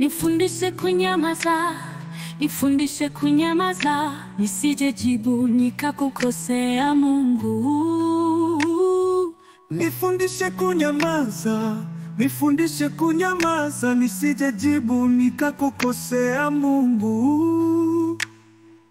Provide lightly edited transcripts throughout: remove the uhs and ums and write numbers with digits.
Nifundishe kunyamaza, nifundishe kunyamaza, nisije jibu nikakukosea Mungu. Nifundishe kunyamaza, nifundishe kunyamaza, nisije jibu nikakukosea Mungu.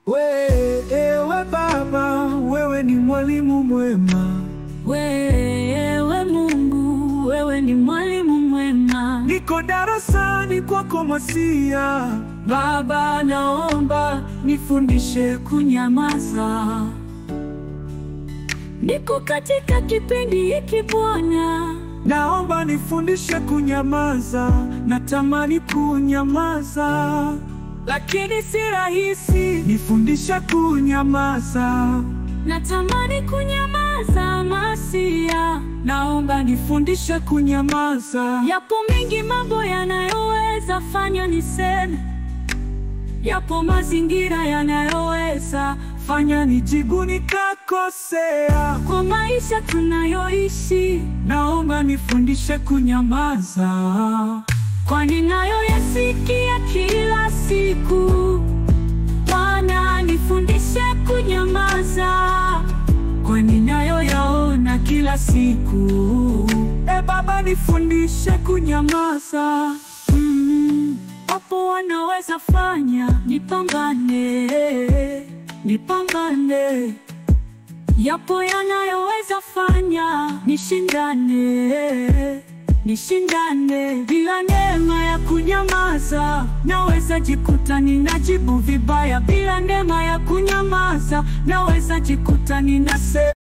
Wewe Baba, wewe ni mwalimu mwema. Wewe Mungu, wewe ni mwalimu mwema. Niko darasani kwako Masia. Baba, naomba nifundishe kunyamaza. Niko katika kipindi hiki Bwana, naomba nifundishe kunyamaza. Natamani kunyamaza, lakini si rahisi. Nifundishe kunyamaza. natamani kunyamaza Masia. Naomba nifundishe kunyamaza. Yapo mengi mambo yanayoweza fanya niseme, yapo mazingira yanayoweza fanya nijibu nikakosea. kwa maisha tunayoishi, Naomba nifundishe kunyamaza, kwani nayoyasikia kila siku. Bwana, nifundishe kunyamaza, kwani nayoyaona kila siku. Baba, nifundishe kunyamaza. hapo wanaweza fanya nipambane, yapo yanayoweza fanya nishindane. Bila neema ya kunyamaza, naweza jikuta ninajibu vibaya. Bila neema ya kunyamaza, naweza jikuta ninasema